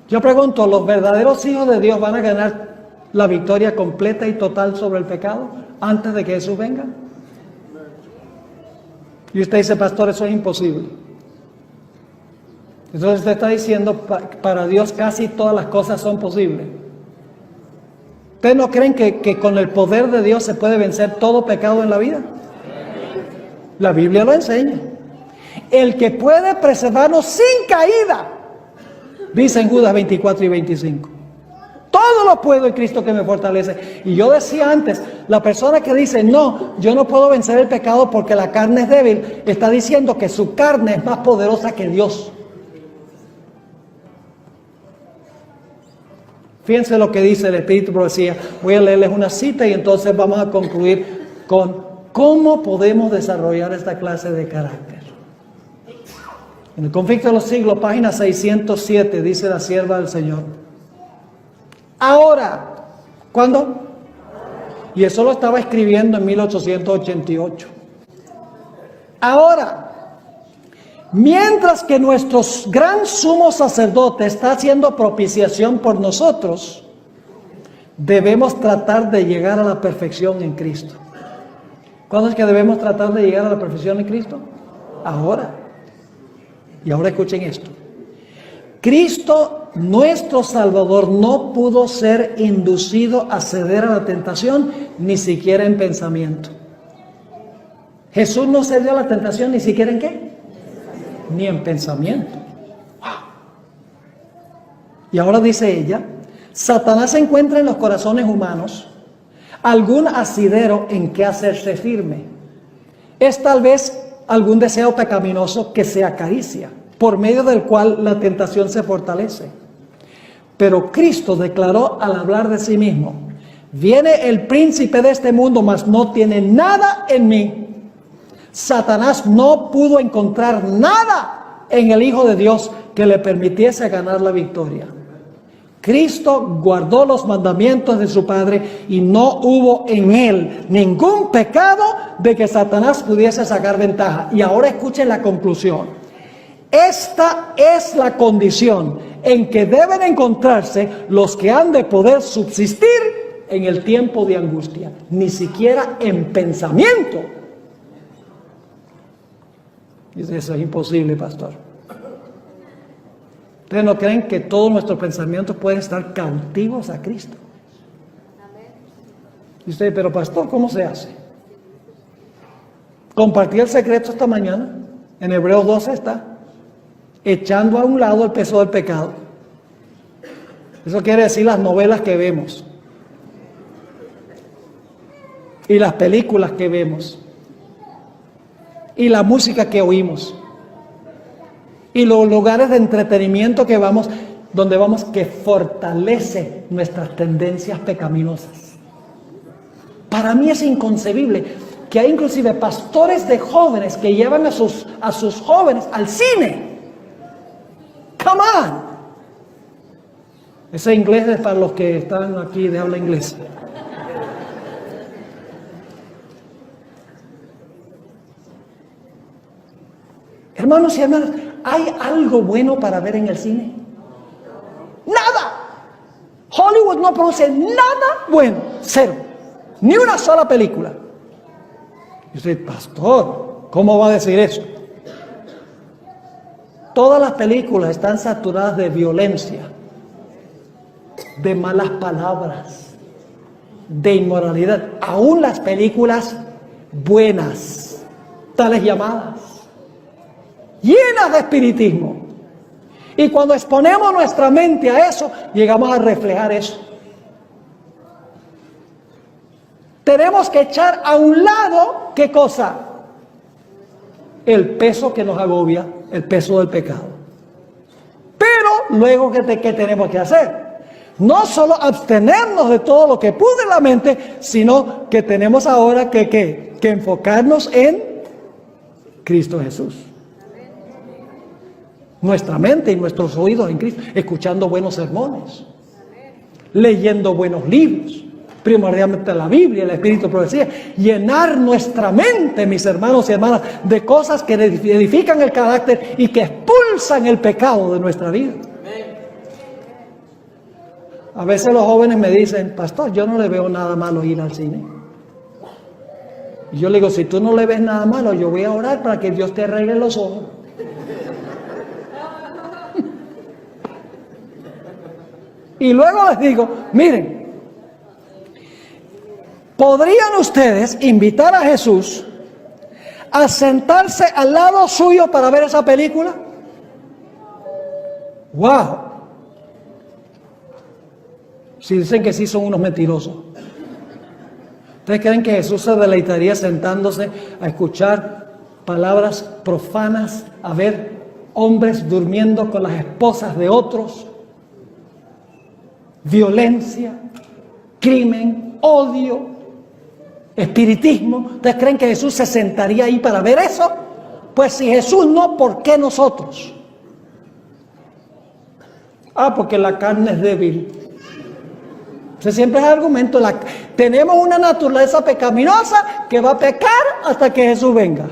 Yo pregunto, ¿los verdaderos hijos de Dios van a ganar la victoria completa y total sobre el pecado antes de que Jesús venga? Y usted dice, pastor, eso es imposible. Entonces usted está diciendo, para Dios casi todas las cosas son posibles. ¿Ustedes no creen que con el poder de Dios se puede vencer todo pecado en la vida? La Biblia lo enseña. El que puede preservarnos sin caída, dice en Judas 24 y 25. Todo lo puedo en Cristo que me fortalece. Y yo decía antes, la persona que dice, no, yo no puedo vencer el pecado porque la carne es débil, está diciendo que su carne es más poderosa que Dios. Fíjense lo que dice el Espíritu Profecía. Voy a leerles una cita y entonces vamos a concluir con cómo podemos desarrollar esta clase de carácter. En el Conflicto de los Siglos, página 607, dice la sierva del Señor. Ahora, ¿cuándo? Y eso lo estaba escribiendo en 1888. Ahora, mientras que nuestro gran sumo sacerdote está haciendo propiciación por nosotros, debemos tratar de llegar a la perfección en Cristo. ¿Cuándo es que debemos tratar de llegar a la perfección en Cristo? Ahora. Y ahora escuchen esto. Cristo, nuestro Salvador, no pudo ser inducido a ceder a la tentación, ni siquiera en pensamiento. Jesús no cedió a la tentación ni siquiera en ¿qué? Ni en pensamiento. ¡Wow! Y ahora dice ella, Satanás encuentra en los corazones humanos algún asidero en que hacerse firme. Es tal vez algún deseo pecaminoso que se acaricia, por medio del cual la tentación se fortalece. Pero Cristo declaró al hablar de sí mismo, viene el príncipe de este mundo, mas no tiene nada en mí. Satanás no pudo encontrar nada en el Hijo de Dios que le permitiese ganar la victoria. Cristo guardó los mandamientos de su Padre y no hubo en él ningún pecado de que Satanás pudiese sacar ventaja. Y ahora escuchen la conclusión. Esta es la condición en que deben encontrarse los que han de poder subsistir en el tiempo de angustia. Ni siquiera en pensamiento. Dice, eso es imposible, pastor. ¿Ustedes no creen que todos nuestros pensamientos pueden estar cautivos a Cristo? Y usted, pero pastor, ¿cómo se hace? Compartí el secreto esta mañana. En Hebreos 12 está. Echando a un lado el peso del pecado. Eso quiere decir las novelas que vemos. Y las películas que vemos. Y la música que oímos. Y los lugares de entretenimiento que vamos, donde vamos, que fortalece nuestras tendencias pecaminosas. Para mí es inconcebible que hay inclusive pastores de jóvenes que llevan a sus jóvenes al cine. Come on. Ese inglés es para los que están aquí de habla inglesa. Hermanos y hermanas, ¿hay algo bueno para ver en el cine? Nada. Hollywood no produce nada bueno. Cero. Ni una sola película. Y usted, pastor, ¿cómo va a decir eso? Todas las películas están saturadas de violencia, de malas palabras, de inmoralidad. Aún las películas buenas, tales llamadas, llenas de espiritismo. Y cuando exponemos nuestra mente a eso, llegamos a reflejar eso. Tenemos que echar a un lado, ¿qué cosa? El peso que nos agobia, el peso del pecado. Pero luego, ¿qué tenemos que hacer? No solo abstenernos de todo lo que pudre la mente, sino que tenemos ahora que enfocarnos en Cristo Jesús. Nuestra mente y nuestros oídos en Cristo, escuchando buenos sermones, leyendo buenos libros, primordialmente la Biblia, el Espíritu de Profecía, llenar nuestra mente, mis hermanos y hermanas, de cosas que edifican el carácter y que expulsan el pecado de nuestra vida. A veces los jóvenes me dicen, pastor, yo no le veo nada malo ir al cine. Y yo le digo, si tú no le ves nada malo, yo voy a orar para que Dios te arregle los ojos. Y luego les digo, miren, ¿podrían ustedes invitar a Jesús a sentarse al lado suyo para ver esa película? ¡Wow! Si dicen que sí, son unos mentirosos. ¿Ustedes creen que Jesús se deleitaría sentándose a escuchar palabras profanas, a ver hombres durmiendo con las esposas de otros? Violencia, crimen, odio, espiritismo. ¿Ustedes creen que Jesús se sentaría ahí para ver eso? Pues si Jesús no, ¿por qué nosotros? Porque la carne es débil. Ese siempre es el argumento. Tenemos una naturaleza pecaminosa que va a pecar hasta que Jesús venga.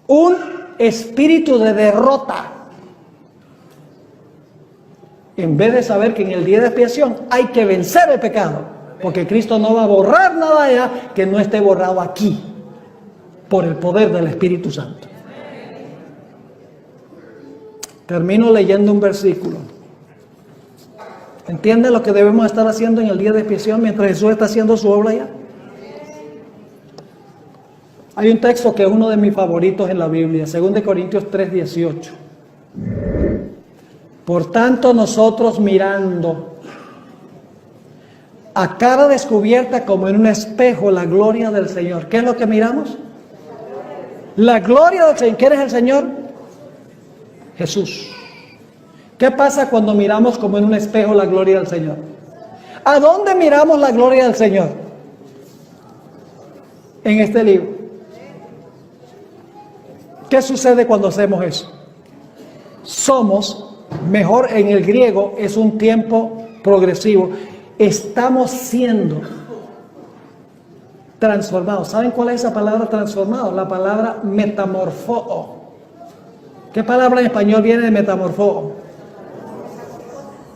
Un espíritu de derrota. En vez de saber que en el día de expiación hay que vencer el pecado, porque Cristo no va a borrar nada allá que no esté borrado aquí, por el poder del Espíritu Santo. Termino leyendo un versículo. ¿Entienden lo que debemos estar haciendo en el día de expiación mientras Jesús está haciendo su obra allá? Hay un texto que es uno de mis favoritos en la Biblia, 2 Corintios 3:18. Por tanto, nosotros mirando a cara descubierta como en un espejo la gloria del Señor. ¿Qué es lo que miramos? La gloria del Señor. ¿Quién es el Señor? Jesús. ¿Qué pasa cuando miramos como en un espejo la gloria del Señor? ¿A dónde miramos la gloria del Señor? En este libro. ¿Qué sucede cuando hacemos eso? Mejor en el griego es un tiempo progresivo. Estamos siendo transformados. ¿Saben cuál es esa palabra transformado? La palabra metamorfoo. ¿Qué palabra en español viene de metamorfoo?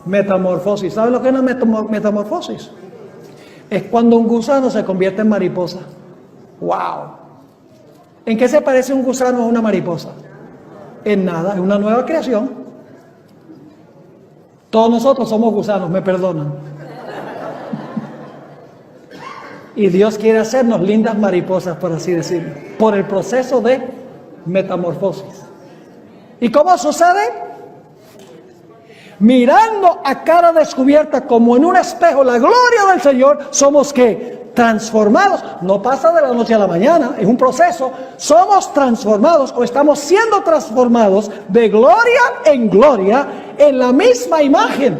Metamorfosis. ¿Saben lo que es una metamorfosis? Es cuando un gusano se convierte en mariposa. ¡Wow! ¿En qué se parece un gusano a una mariposa? En nada, es una nueva creación. Todos nosotros somos gusanos, me perdonan. Y Dios quiere hacernos lindas mariposas, por así decirlo, por el proceso de metamorfosis. ¿Y cómo sucede? Mirando a cara descubierta como en un espejo la gloria del Señor, somos ¿qué? Transformados. No pasa de la noche a la mañana, es un proceso. Somos transformados o estamos siendo transformados de gloria en gloria en la misma imagen,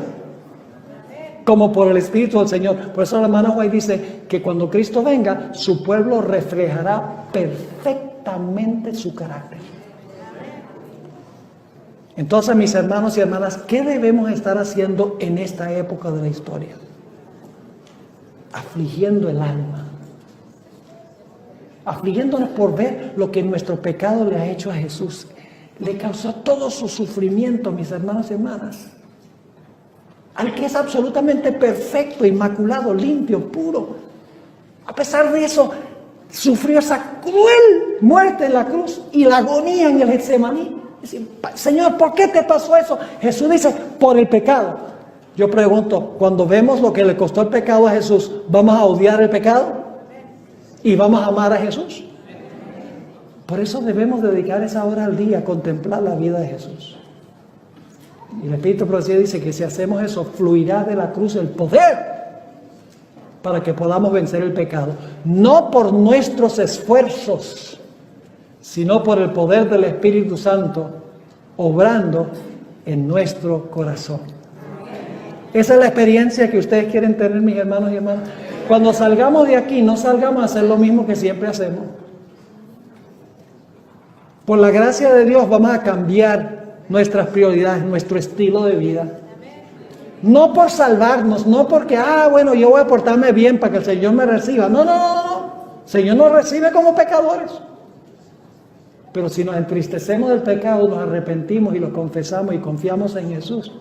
como por el Espíritu del Señor. Por eso la hermana White dice que cuando Cristo venga, su pueblo reflejará perfectamente su carácter. Entonces, mis hermanos y hermanas, ¿qué debemos estar haciendo en esta época de la historia? Afligiendo el alma, afligiéndonos por ver lo que nuestro pecado le ha hecho a Jesús. Le causó todo su sufrimiento, mis hermanos y hermanas. Al que es absolutamente perfecto, inmaculado, limpio, puro. A pesar de eso, sufrió esa cruel muerte en la cruz y la agonía en el Getsemaní. Señor, ¿por qué te pasó eso? Jesús dice, por el pecado. Yo pregunto, cuando vemos lo que le costó el pecado a Jesús, ¿vamos a odiar el pecado? ¿Y vamos a amar a Jesús? Por eso debemos dedicar esa hora al día a contemplar la vida de Jesús. Y el Espíritu de Profecía dice que si hacemos eso, fluirá de la cruz el poder para que podamos vencer el pecado. No por nuestros esfuerzos, sino por el poder del Espíritu Santo obrando en nuestro corazón. Esa es la experiencia que ustedes quieren tener, mis hermanos y hermanas. Cuando salgamos de aquí, no salgamos a hacer lo mismo que siempre hacemos. Por la gracia de Dios vamos a cambiar nuestras prioridades, nuestro estilo de vida. No por salvarnos, no porque, bueno, yo voy a portarme bien para que el Señor me reciba. No. El Señor nos recibe como pecadores. Pero si nos entristecemos del pecado, nos arrepentimos y lo confesamos y confiamos en Jesús,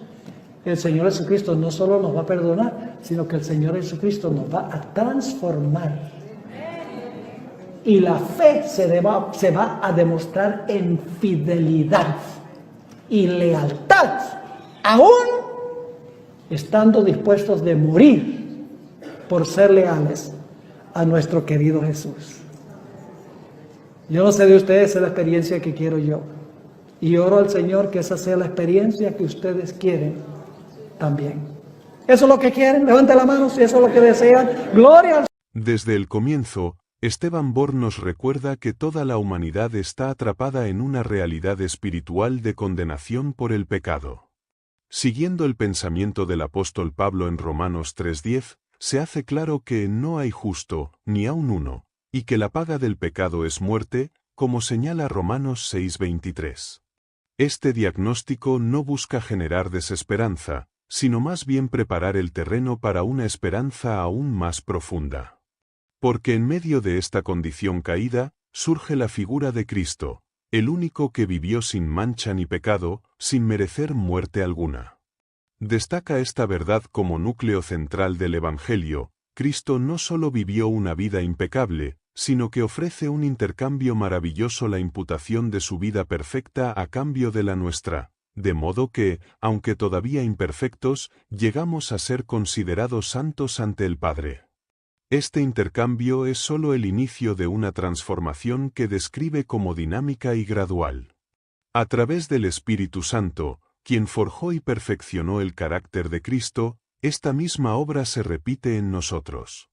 el Señor Jesucristo no solo nos va a perdonar, sino que el Señor Jesucristo nos va a transformar. Y la fe se va a demostrar en fidelidad y lealtad, aún estando dispuestos de morir por ser leales a nuestro querido Jesús. Yo no sé de ustedes, esa es la experiencia que quiero yo. Y oro al Señor que esa sea la experiencia que ustedes quieren también. ¿Eso es lo que quieren? Levante la mano si eso es lo que desean. ¡Gloria al Señor! Desde el comienzo, Esteban Born nos recuerda que toda la humanidad está atrapada en una realidad espiritual de condenación por el pecado. Siguiendo el pensamiento del apóstol Pablo en Romanos 3:10, se hace claro que no hay justo, ni aun uno, y que la paga del pecado es muerte, como señala Romanos 6:23. Este diagnóstico no busca generar desesperanza, sino más bien preparar el terreno para una esperanza aún más profunda. Porque en medio de esta condición caída, surge la figura de Cristo, el único que vivió sin mancha ni pecado, sin merecer muerte alguna. Destaca esta verdad como núcleo central del Evangelio. Cristo no solo vivió una vida impecable, sino que ofrece un intercambio maravilloso, la imputación de su vida perfecta a cambio de la nuestra, de modo que, aunque todavía imperfectos, llegamos a ser considerados santos ante el Padre. Este intercambio es solo el inicio de una transformación que describe como dinámica y gradual. A través del Espíritu Santo, quien forjó y perfeccionó el carácter de Cristo, esta misma obra se repite en nosotros.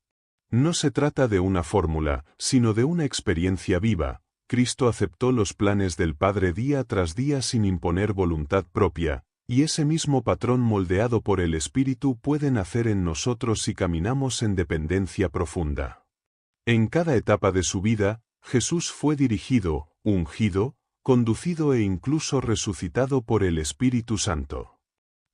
No se trata de una fórmula, sino de una experiencia viva. Cristo aceptó los planes del Padre día tras día sin imponer voluntad propia, y ese mismo patrón moldeado por el Espíritu puede nacer en nosotros si caminamos en dependencia profunda. En cada etapa de su vida, Jesús fue dirigido, ungido, conducido e incluso resucitado por el Espíritu Santo.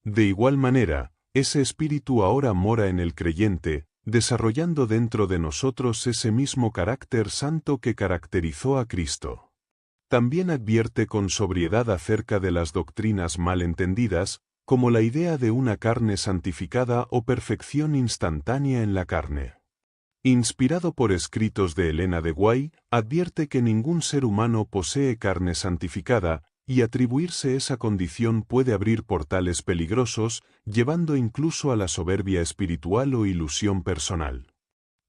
De igual manera, ese Espíritu ahora mora en el creyente, desarrollando dentro de nosotros ese mismo carácter santo que caracterizó a Cristo. También advierte con sobriedad acerca de las doctrinas mal entendidas, como la idea de una carne santificada o perfección instantánea en la carne. Inspirado por escritos de Elena de White, advierte que ningún ser humano posee carne santificada, y atribuirse esa condición puede abrir portales peligrosos, llevando incluso a la soberbia espiritual o ilusión personal.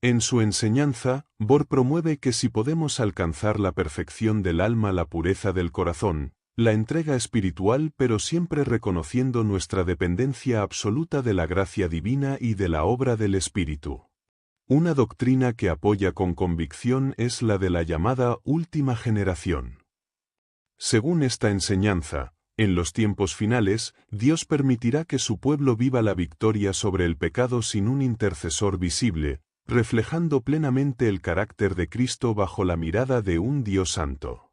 En su enseñanza, Born promueve que si podemos alcanzar la perfección del alma, la pureza del corazón, la entrega espiritual, pero siempre reconociendo nuestra dependencia absoluta de la gracia divina y de la obra del Espíritu. Una doctrina que apoya con convicción es la de la llamada última generación. Según esta enseñanza, en los tiempos finales, Dios permitirá que su pueblo viva la victoria sobre el pecado sin un intercesor visible, reflejando plenamente el carácter de Cristo bajo la mirada de un Dios santo.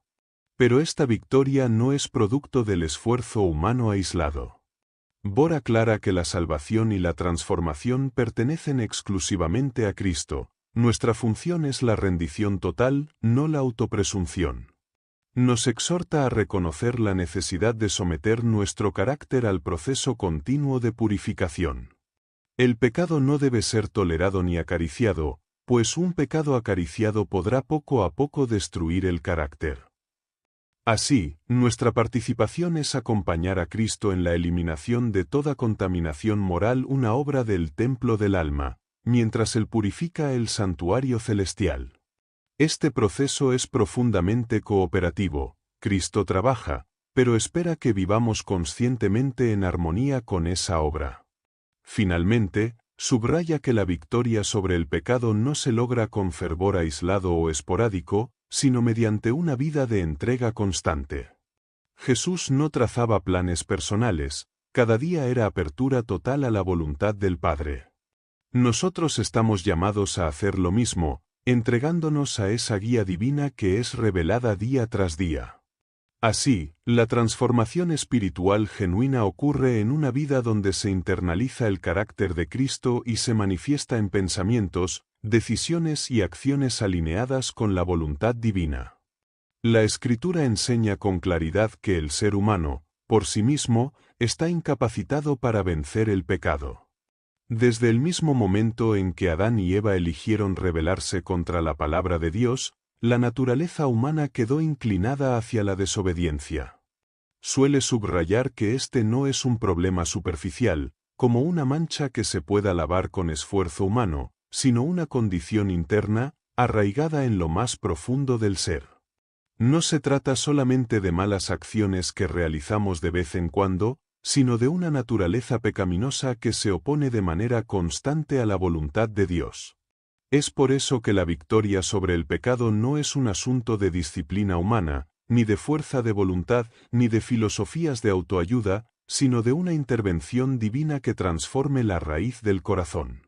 Pero esta victoria no es producto del esfuerzo humano aislado. Born aclara que la salvación y la transformación pertenecen exclusivamente a Cristo. Nuestra función es la rendición total, no la autopresunción. Nos exhorta a reconocer la necesidad de someter nuestro carácter al proceso continuo de purificación. El pecado no debe ser tolerado ni acariciado, pues un pecado acariciado podrá poco a poco destruir el carácter. Así, nuestra participación es acompañar a Cristo en la eliminación de toda contaminación moral, una obra del templo del alma, mientras Él purifica el santuario celestial. Este proceso es profundamente cooperativo. Cristo trabaja, pero espera que vivamos conscientemente en armonía con esa obra. Finalmente, subraya que la victoria sobre el pecado no se logra con fervor aislado o esporádico, sino mediante una vida de entrega constante. Jesús no trazaba planes personales, cada día era apertura total a la voluntad del Padre. Nosotros estamos llamados a hacer lo mismo, entregándonos a esa guía divina que es revelada día tras día. Así, la transformación espiritual genuina ocurre en una vida donde se internaliza el carácter de Cristo y se manifiesta en pensamientos, decisiones y acciones alineadas con la voluntad divina. La Escritura enseña con claridad que el ser humano, por sí mismo, está incapacitado para vencer el pecado. Desde el mismo momento en que Adán y Eva eligieron rebelarse contra la palabra de Dios, la naturaleza humana quedó inclinada hacia la desobediencia. Suele subrayar que este no es un problema superficial, como una mancha que se pueda lavar con esfuerzo humano, sino una condición interna, arraigada en lo más profundo del ser. No se trata solamente de malas acciones que realizamos de vez en cuando, sino de una naturaleza pecaminosa que se opone de manera constante a la voluntad de Dios. Es por eso que la victoria sobre el pecado no es un asunto de disciplina humana, ni de fuerza de voluntad, ni de filosofías de autoayuda, sino de una intervención divina que transforme la raíz del corazón.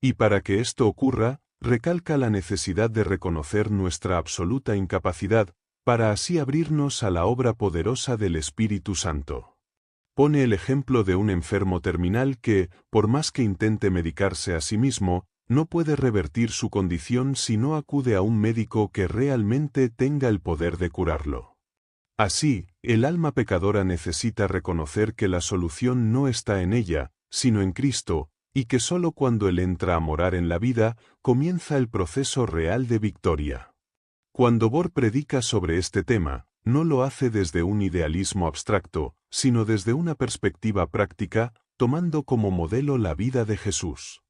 Y para que esto ocurra, recalca la necesidad de reconocer nuestra absoluta incapacidad, para así abrirnos a la obra poderosa del Espíritu Santo. Pone el ejemplo de un enfermo terminal que, por más que intente medicarse a sí mismo, no puede revertir su condición si no acude a un médico que realmente tenga el poder de curarlo. Así, el alma pecadora necesita reconocer que la solución no está en ella, sino en Cristo, y que sólo cuando Él entra a morar en la vida, comienza el proceso real de victoria. Cuando Bohr predica sobre este tema, no lo hace desde un idealismo abstracto, sino desde una perspectiva práctica, tomando como modelo la vida de Jesús.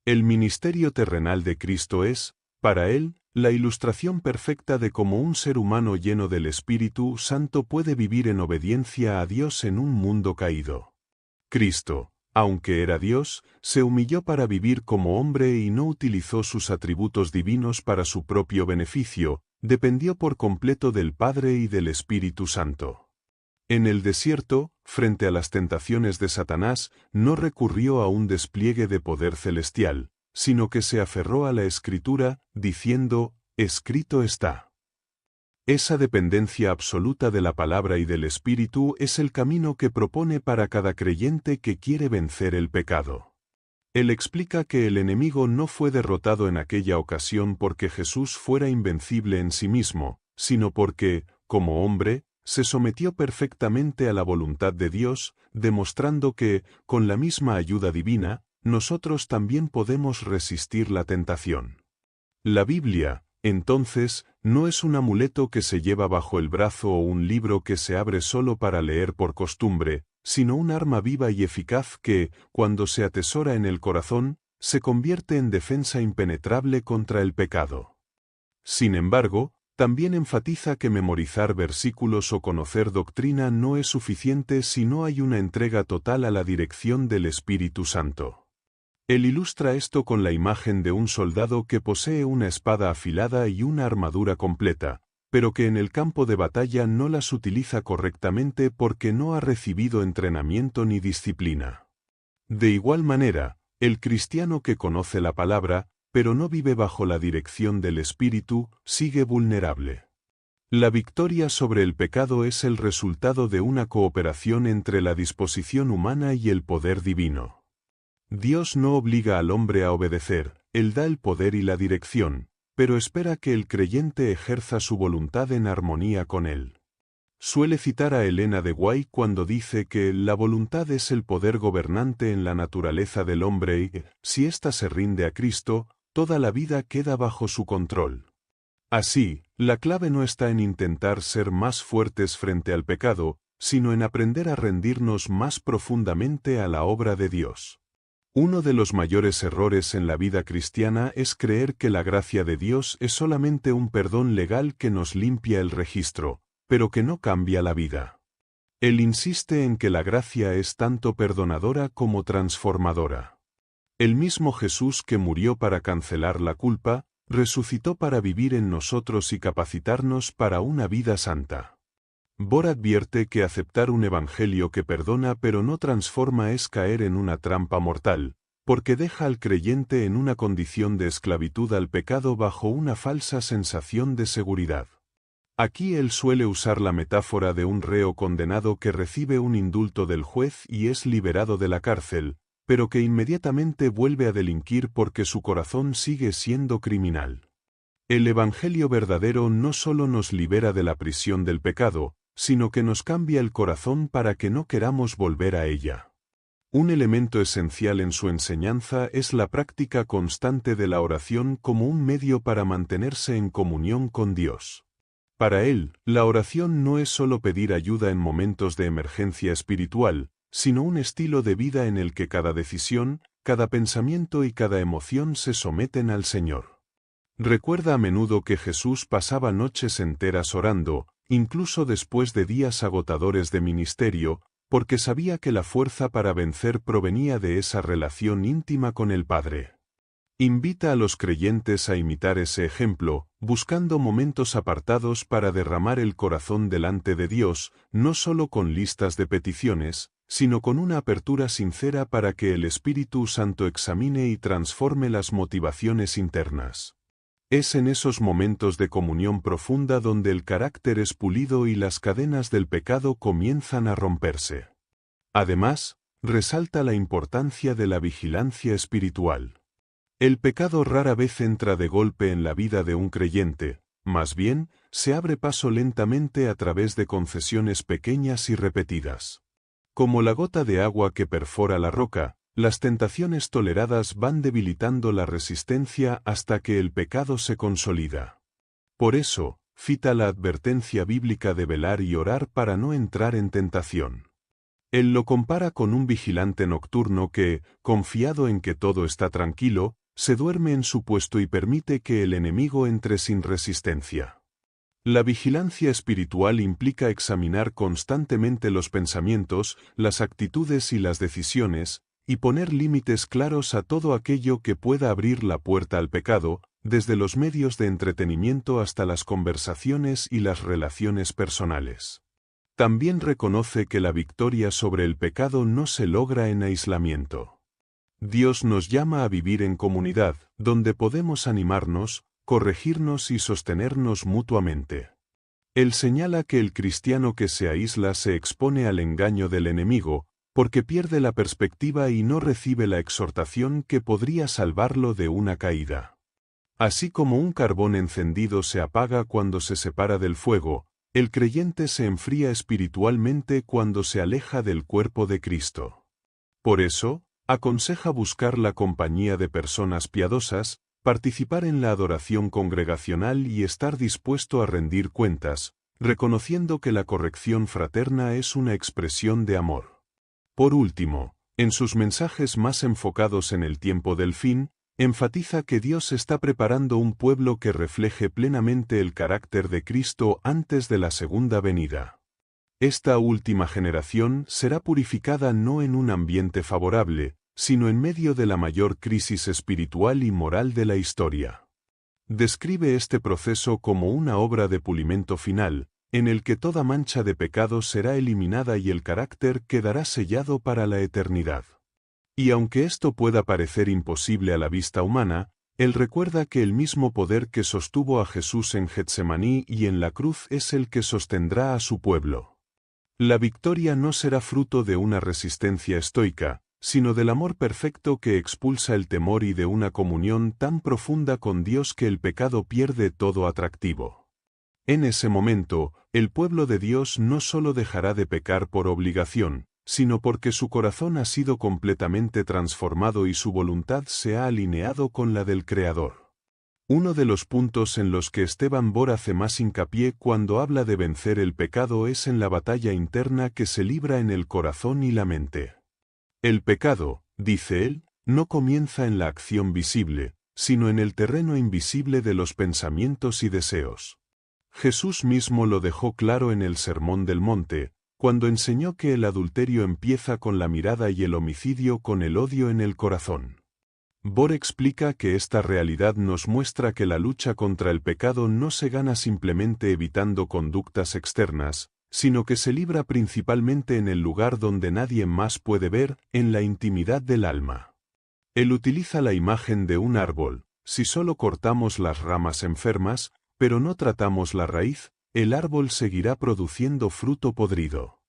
El ministerio terrenal de Cristo es, para él, la ilustración perfecta de cómo un ser humano lleno del Espíritu Santo puede vivir en obediencia a Dios en un mundo caído. Cristo, aunque era Dios, se humilló para vivir como hombre y no utilizó sus atributos divinos para su propio beneficio, dependió por completo del Padre y del Espíritu Santo. En el desierto, frente a las tentaciones de Satanás, no recurrió a un despliegue de poder celestial, sino que se aferró a la Escritura, diciendo, «Escrito está». Esa dependencia absoluta de la palabra y del Espíritu es el camino que propone para cada creyente que quiere vencer el pecado. Él explica que el enemigo no fue derrotado en aquella ocasión porque Jesús fuera invencible en sí mismo, sino porque, como hombre, se sometió perfectamente a la voluntad de Dios, demostrando que, con la misma ayuda divina, nosotros también podemos resistir la tentación. La Biblia, entonces, no es un amuleto que se lleva bajo el brazo o un libro que se abre solo para leer por costumbre, sino un arma viva y eficaz que, cuando se atesora en el corazón, se convierte en defensa impenetrable contra el pecado. Sin embargo, también enfatiza que memorizar versículos o conocer doctrina no es suficiente si no hay una entrega total a la dirección del Espíritu Santo. Él ilustra esto con la imagen de un soldado que posee una espada afilada y una armadura completa, pero que en el campo de batalla no las utiliza correctamente porque no ha recibido entrenamiento ni disciplina. De igual manera, el cristiano que conoce la palabra, pero no vive bajo la dirección del Espíritu, sigue vulnerable. La victoria sobre el pecado es el resultado de una cooperación entre la disposición humana y el poder divino. Dios no obliga al hombre a obedecer, Él da el poder y la dirección, pero espera que el creyente ejerza su voluntad en armonía con Él. Suele citar a Elena de White cuando dice que la voluntad es el poder gobernante en la naturaleza del hombre y, si ésta se rinde a Cristo, toda la vida queda bajo su control. Así, la clave no está en intentar ser más fuertes frente al pecado, sino en aprender a rendirnos más profundamente a la obra de Dios. Uno de los mayores errores en la vida cristiana es creer que la gracia de Dios es solamente un perdón legal que nos limpia el registro, pero que no cambia la vida. Él insiste en que la gracia es tanto perdonadora como transformadora. El mismo Jesús que murió para cancelar la culpa, resucitó para vivir en nosotros y capacitarnos para una vida santa. Bohr advierte que aceptar un evangelio que perdona pero no transforma es caer en una trampa mortal, porque deja al creyente en una condición de esclavitud al pecado bajo una falsa sensación de seguridad. Aquí él suele usar la metáfora de un reo condenado que recibe un indulto del juez y es liberado de la cárcel, pero que inmediatamente vuelve a delinquir porque su corazón sigue siendo criminal. El evangelio verdadero no solo nos libera de la prisión del pecado, sino que nos cambia el corazón para que no queramos volver a ella. Un elemento esencial en su enseñanza es la práctica constante de la oración como un medio para mantenerse en comunión con Dios. Para él, la oración no es solo pedir ayuda en momentos de emergencia espiritual, sino un estilo de vida en el que cada decisión, cada pensamiento y cada emoción se someten al Señor. Recuerda a menudo que Jesús pasaba noches enteras orando, incluso después de días agotadores de ministerio, porque sabía que la fuerza para vencer provenía de esa relación íntima con el Padre. Invita a los creyentes a imitar ese ejemplo, buscando momentos apartados para derramar el corazón delante de Dios, no solo con listas de peticiones, sino con una apertura sincera para que el Espíritu Santo examine y transforme las motivaciones internas. Es en esos momentos de comunión profunda donde el carácter es pulido y las cadenas del pecado comienzan a romperse. Además, resalta la importancia de la vigilancia espiritual. El pecado rara vez entra de golpe en la vida de un creyente, más bien, se abre paso lentamente a través de concesiones pequeñas y repetidas. Como la gota de agua que perfora la roca, las tentaciones toleradas van debilitando la resistencia hasta que el pecado se consolida. Por eso, cita la advertencia bíblica de velar y orar para no entrar en tentación. Él lo compara con un vigilante nocturno que, confiado en que todo está tranquilo, se duerme en su puesto y permite que el enemigo entre sin resistencia. La vigilancia espiritual implica examinar constantemente los pensamientos, las actitudes y las decisiones, y poner límites claros a todo aquello que pueda abrir la puerta al pecado, desde los medios de entretenimiento hasta las conversaciones y las relaciones personales. También reconoce que la victoria sobre el pecado no se logra en aislamiento. Dios nos llama a vivir en comunidad, donde podemos animarnos, corregirnos y sostenernos mutuamente. Él señala que el cristiano que se aísla se expone al engaño del enemigo, porque pierde la perspectiva y no recibe la exhortación que podría salvarlo de una caída. Así como un carbón encendido se apaga cuando se separa del fuego, el creyente se enfría espiritualmente cuando se aleja del cuerpo de Cristo. Por eso, aconseja buscar la compañía de personas piadosas, participar en la adoración congregacional y estar dispuesto a rendir cuentas, reconociendo que la corrección fraterna es una expresión de amor. Por último, en sus mensajes más enfocados en el tiempo del fin, enfatiza que Dios está preparando un pueblo que refleje plenamente el carácter de Cristo antes de la segunda venida. Esta última generación será purificada no en un ambiente favorable, sino en medio de la mayor crisis espiritual y moral de la historia. Describe este proceso como una obra de pulimento final, en el que toda mancha de pecado será eliminada y el carácter quedará sellado para la eternidad. Y aunque esto pueda parecer imposible a la vista humana, él recuerda que el mismo poder que sostuvo a Jesús en Getsemaní y en la cruz es el que sostendrá a su pueblo. La victoria no será fruto de una resistencia estoica, sino del amor perfecto que expulsa el temor y de una comunión tan profunda con Dios que el pecado pierde todo atractivo. En ese momento, el pueblo de Dios no solo dejará de pecar por obligación, sino porque su corazón ha sido completamente transformado y su voluntad se ha alineado con la del Creador. Uno de los puntos en los que Esteban Bor hace más hincapié cuando habla de vencer el pecado es en la batalla interna que se libra en el corazón y la mente. El pecado, dice él, no comienza en la acción visible, sino en el terreno invisible de los pensamientos y deseos. Jesús mismo lo dejó claro en el Sermón del Monte, cuando enseñó que el adulterio empieza con la mirada y el homicidio con el odio en el corazón. Bor explica que esta realidad nos muestra que la lucha contra el pecado no se gana simplemente evitando conductas externas, sino que se libra principalmente en el lugar donde nadie más puede ver, en la intimidad del alma. Él utiliza la imagen de un árbol. Si solo cortamos las ramas enfermas, pero no tratamos la raíz, el árbol seguirá produciendo fruto podrido.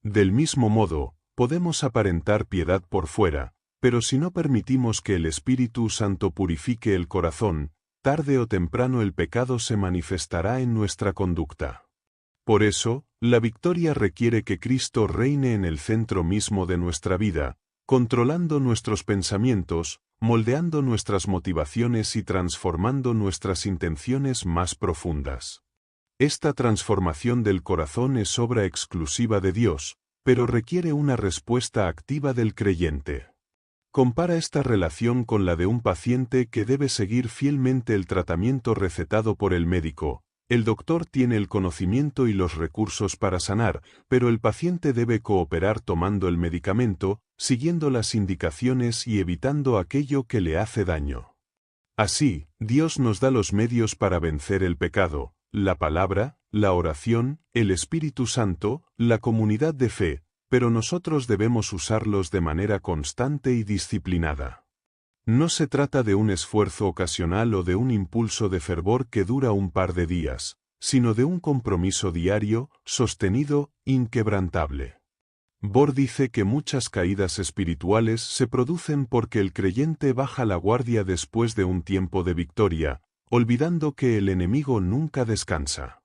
Del mismo modo, podemos aparentar piedad por fuera, pero si no permitimos que el Espíritu Santo purifique el corazón, tarde o temprano el pecado se manifestará en nuestra conducta. Por eso, la victoria requiere que Cristo reine en el centro mismo de nuestra vida, controlando nuestros pensamientos, moldeando nuestras motivaciones y transformando nuestras intenciones más profundas. Esta transformación del corazón es obra exclusiva de Dios, pero requiere una respuesta activa del creyente. Compara esta relación con la de un paciente que debe seguir fielmente el tratamiento recetado por el médico. El doctor tiene el conocimiento y los recursos para sanar, pero el paciente debe cooperar tomando el medicamento, siguiendo las indicaciones y evitando aquello que le hace daño. Así, Dios nos da los medios para vencer el pecado: la palabra, la oración, el Espíritu Santo, la comunidad de fe, pero nosotros debemos usarlos de manera constante y disciplinada. No se trata de un esfuerzo ocasional o de un impulso de fervor que dura un par de días, sino de un compromiso diario, sostenido, inquebrantable. Bohr dice que muchas caídas espirituales se producen porque el creyente baja la guardia después de un tiempo de victoria, olvidando que el enemigo nunca descansa.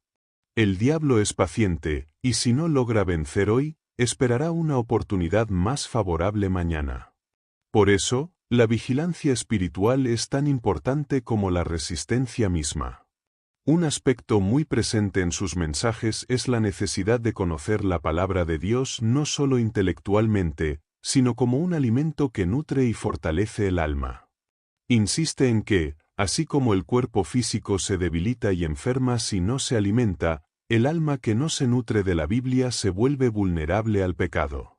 El diablo es paciente, y si no logra vencer hoy, esperará una oportunidad más favorable mañana. Por eso, la vigilancia espiritual es tan importante como la resistencia misma. Un aspecto muy presente en sus mensajes es la necesidad de conocer la palabra de Dios no solo intelectualmente, sino como un alimento que nutre y fortalece el alma. Insiste en que, así como el cuerpo físico se debilita y enferma si no se alimenta, el alma que no se nutre de la Biblia se vuelve vulnerable al pecado.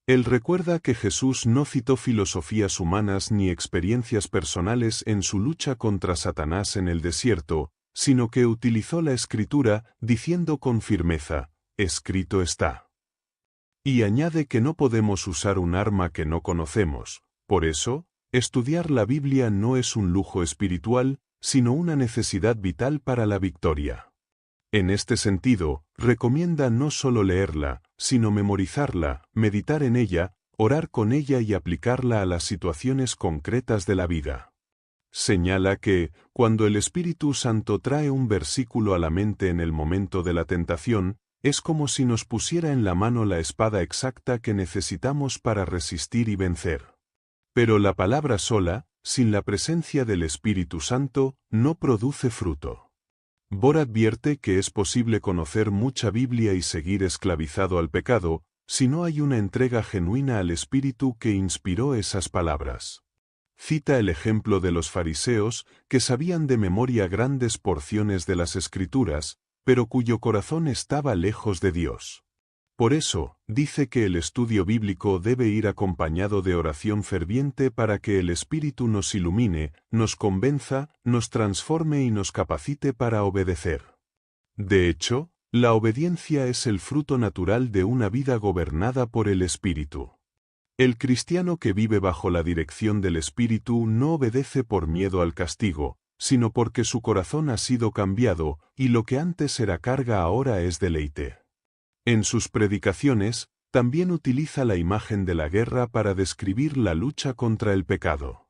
Él recuerda que Jesús no citó filosofías humanas ni experiencias personales en su lucha contra Satanás en el desierto, sino que utilizó la Escritura, diciendo con firmeza: «Escrito está». Y añade que no podemos usar un arma que no conocemos. Por eso, estudiar la Biblia no es un lujo espiritual, sino una necesidad vital para la victoria. En este sentido, recomienda no solo leerla, sino memorizarla, meditar en ella, orar con ella y aplicarla a las situaciones concretas de la vida. Señala que, cuando el Espíritu Santo trae un versículo a la mente en el momento de la tentación, es como si nos pusiera en la mano la espada exacta que necesitamos para resistir y vencer. Pero la palabra sola, sin la presencia del Espíritu Santo, no produce fruto. Bohr advierte que es posible conocer mucha Biblia y seguir esclavizado al pecado, si no hay una entrega genuina al Espíritu que inspiró esas palabras. Cita el ejemplo de los fariseos, que sabían de memoria grandes porciones de las Escrituras, pero cuyo corazón estaba lejos de Dios. Por eso, dice que el estudio bíblico debe ir acompañado de oración ferviente para que el Espíritu nos ilumine, nos convenza, nos transforme y nos capacite para obedecer. De hecho, la obediencia es el fruto natural de una vida gobernada por el Espíritu. El cristiano que vive bajo la dirección del Espíritu no obedece por miedo al castigo, sino porque su corazón ha sido cambiado, y lo que antes era carga ahora es deleite. En sus predicaciones, también utiliza la imagen de la guerra para describir la lucha contra el pecado.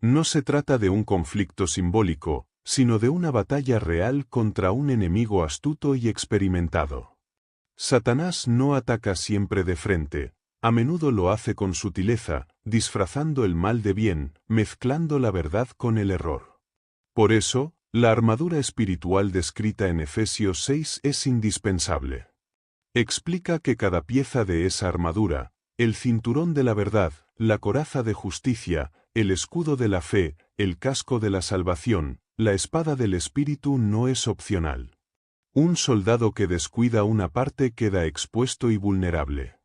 No se trata de un conflicto simbólico, sino de una batalla real contra un enemigo astuto y experimentado. Satanás no ataca siempre de frente, a menudo lo hace con sutileza, disfrazando el mal de bien, mezclando la verdad con el error. Por eso, la armadura espiritual descrita en Efesios 6 es indispensable. Explica que cada pieza de esa armadura, el cinturón de la verdad, la coraza de justicia, el escudo de la fe, el casco de la salvación, la espada del Espíritu no es opcional. Un soldado que descuida una parte queda expuesto y vulnerable.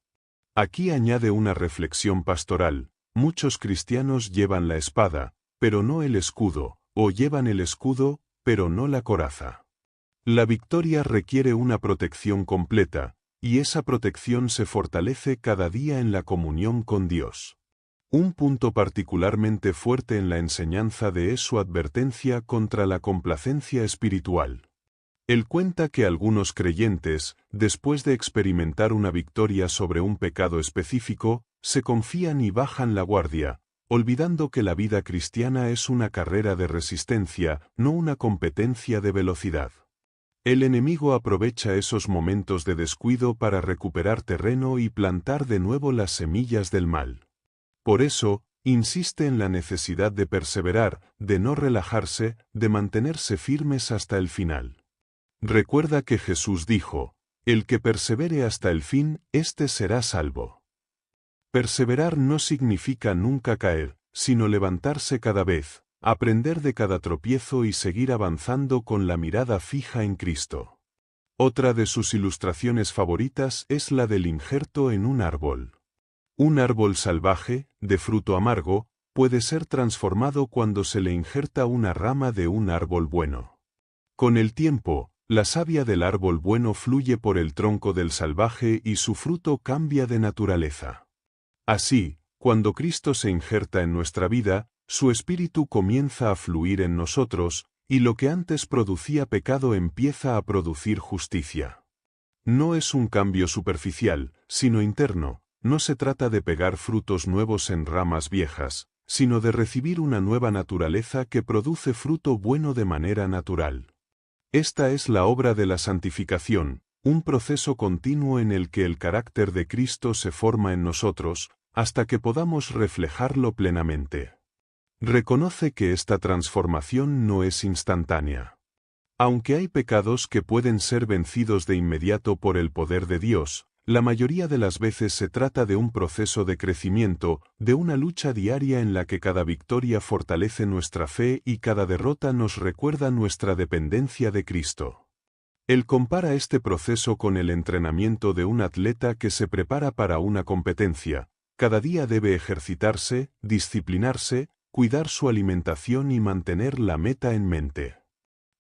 Aquí añade una reflexión pastoral: muchos cristianos llevan la espada, pero no el escudo, o llevan el escudo, pero no la coraza. La victoria requiere una protección completa, y esa protección se fortalece cada día en la comunión con Dios. Un punto particularmente fuerte en la enseñanza es su advertencia contra la complacencia espiritual. Él cuenta que algunos creyentes, después de experimentar una victoria sobre un pecado específico, se confían y bajan la guardia, olvidando que la vida cristiana es una carrera de resistencia, no una competencia de velocidad. El enemigo aprovecha esos momentos de descuido para recuperar terreno y plantar de nuevo las semillas del mal. Por eso, insiste en la necesidad de perseverar, de no relajarse, de mantenerse firmes hasta el final. Recuerda que Jesús dijo, «El que persevere hasta el fin, éste será salvo». Perseverar no significa nunca caer, sino levantarse cada vez, aprender de cada tropiezo y seguir avanzando con la mirada fija en Cristo. Otra de sus ilustraciones favoritas es la del injerto en un árbol. Un árbol salvaje, de fruto amargo, puede ser transformado cuando se le injerta una rama de un árbol bueno. Con el tiempo, la savia del árbol bueno fluye por el tronco del salvaje y su fruto cambia de naturaleza. Así, cuando Cristo se injerta en nuestra vida, su espíritu comienza a fluir en nosotros, y lo que antes producía pecado empieza a producir justicia. No es un cambio superficial, sino interno. No se trata de pegar frutos nuevos en ramas viejas, sino de recibir una nueva naturaleza que produce fruto bueno de manera natural. Esta es la obra de la santificación, un proceso continuo en el que el carácter de Cristo se forma en nosotros, hasta que podamos reflejarlo plenamente. Reconoce que esta transformación no es instantánea. Aunque hay pecados que pueden ser vencidos de inmediato por el poder de Dios, la mayoría de las veces se trata de un proceso de crecimiento, de una lucha diaria en la que cada victoria fortalece nuestra fe y cada derrota nos recuerda nuestra dependencia de Cristo. Él compara este proceso con el entrenamiento de un atleta que se prepara para una competencia. Cada día debe ejercitarse, disciplinarse, cuidar su alimentación y mantener la meta en mente.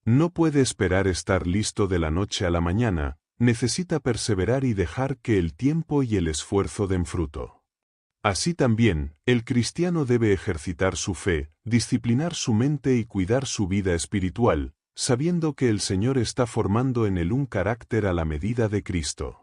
No puede esperar estar listo de la noche a la mañana. Necesita perseverar y dejar que el tiempo y el esfuerzo den fruto. Así también, el cristiano debe ejercitar su fe, disciplinar su mente y cuidar su vida espiritual, sabiendo que el Señor está formando en él un carácter a la medida de Cristo.